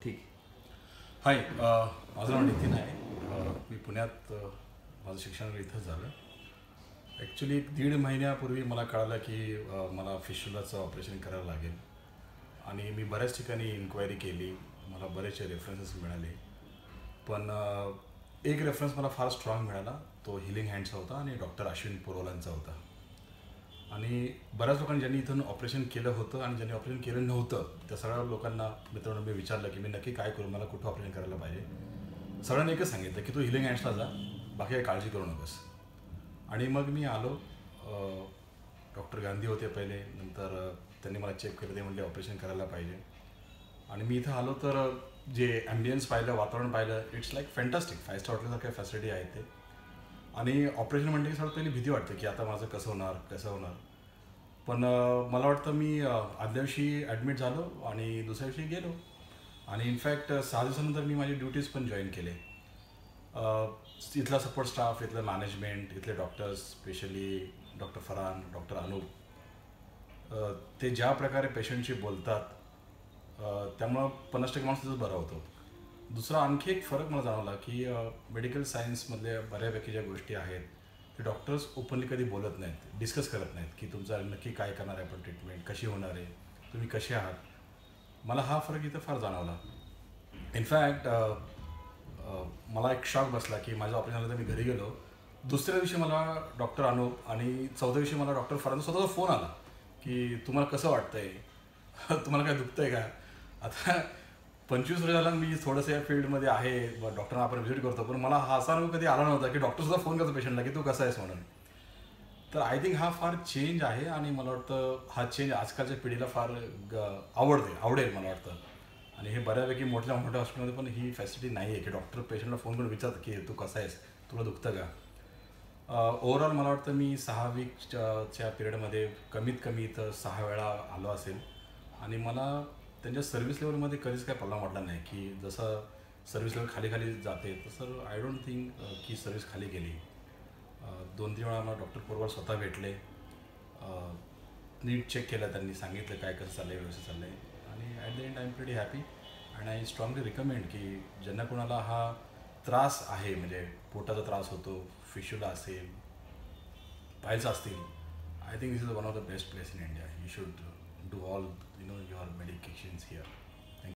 ठीक. हाय, माझं नाव नितीन आहे. मी पुण्यात माझं शिक्षण इथंच झालं. ॲक्च्युली 1.5 महिन्यापूर्वी मला कळालं की मला फिशुलाचं ऑपरेशन करावं लागेल आणि मी बऱ्याच ठिकाणी इन्क्वायरी केली. मला बरेचसे रेफरन्सेस मिळाले, पण एक रेफरन्स मला फार स्ट्रॉंग मिळाला. तो हिलिंग हँड्सचा होता आणि डॉक्टर अश्विन पुरोलांचा होता. आणि बऱ्याच लोकांनी ज्यांनी इथून ऑपरेशन केलं होतं आणि ज्यांनी ऑपरेशन केलं नव्हतं त्या सगळ्या लोकांना मित्रांनो मी विचारलं की मी नक्की काय करू, मला कुठं ऑपरेशन करायला पाहिजे. सगळ्यांनी एकच सांगितलं की तू हिलिंग हँड्सला जा, बाकी काही काळजी करू नकोस. आणि मग मी आलो. डॉक्टर गांधी होते पहिले, नंतर त्यांनी मला चेक केलं, ते म्हणले ऑपरेशन करायला पाहिजे. आणि मी इथं आलो तर जे ॲम्बियन्स पाहिलं, वातावरण पाहिलं, इट्स लाईक फॅन्टास्टिक. 5 स्टार हॉटेलसारख्या फॅसिलिटी आहेत ते. आणि ऑपरेशन म्हणते की सगळ्यात पहिली भीती वाटते की आता माझं कसं होणार. पण मला वाटतं मी आदल्या दिवशी ॲडमिट झालो आणि दुसऱ्या दिवशी गेलो. आणि इनफॅक्ट 6 दिवसानंतर मी माझी ड्युटीज पण जॉईन केले. इथला सपोर्ट स्टाफ, इथलं मॅनेजमेंट, इथले doctors, specially doctor Farhan, doctor Anup, ते ज्या प्रकारे पेशंटशी बोलतात त्यामुळं 50% माणूस तिथं बरा होतो. दुसरा आणखी एक फरक मला जाणवला की मेडिकल सायन्समधल्या बऱ्यापैकी ज्या गोष्टी आहेत ते डॉक्टर्स ओपनली कधी बोलत नाहीत, डिस्कस करत नाहीत की तुमचं नक्की काय करणार आहे, आपण ट्रीटमेंट कशी होणार आहे, तुम्ही कसे आहात. मला हा फरक इथं फार जाणवला. इनफॅक्ट मला एक शॉक बसला की माझं ऑपरेशन झालं तर मी घरी गेलो. दुसऱ्या दिवशी मला डॉक्टर अनूप आणि चौथ्या दिवशी मला डॉक्टर फरहानचा स्वतःचा फोन आला की तुम्हाला कसं वाटतंय, तुम्हाला काय दुखतंय का. आता 25 वर्ष झाला मी थोडंसं या फील्डमध्ये आहे, डॉक्टरना आपण व्हिजिट करतो, पण मला हा असा अनुभव कधी आला नव्हता की डॉक्टरसुद्धा फोन करतो पेशंटला की तू कसा आहेस म्हणून. तर आय थिंक हा फार चेंज आहे आणि मला वाटतं हा चेंज आजकालच्या पिढीला फार आवडेल मला वाटतं. आणि हे बऱ्यापैकी मोठ्या हॉस्पिटलमध्ये पण ही फॅसिलिटी नाही आहे की डॉक्टर पेशंटला फोन करून विचारतं की तू कसा आहेस, तुला दुखतं का. ओव्हरऑल मला वाटतं मी 6 वीकच्या पिरियडमध्ये कमीत कमी इथं 6 वेळा आलो असेल. आणि मला त्यांच्या सर्व्हिस लेवलमध्ये कधीच काही प्रॉब्लेम वाटला नाही की जसं सर्व्हिस लेवल खाली जाते तसं आय डोंट थिंक की सर्व्हिस खाली गेली. 2-3 वेळा मला डॉक्टर पोरवाल स्वतः भेटले, नीट चेक केलं, त्यांनी सांगितलं काय कसं चाललं आहे, व्यवस्थित चाललं आहे. आणि at the end I am pretty happy. And I strongly recommend की ज्यांना कोणाला हा त्रास आहे, म्हणजे पोटाचा त्रास होतो, फिशुला असेल, पायल्स असतील, I think this is one of the best place in India. You should do all your medications here.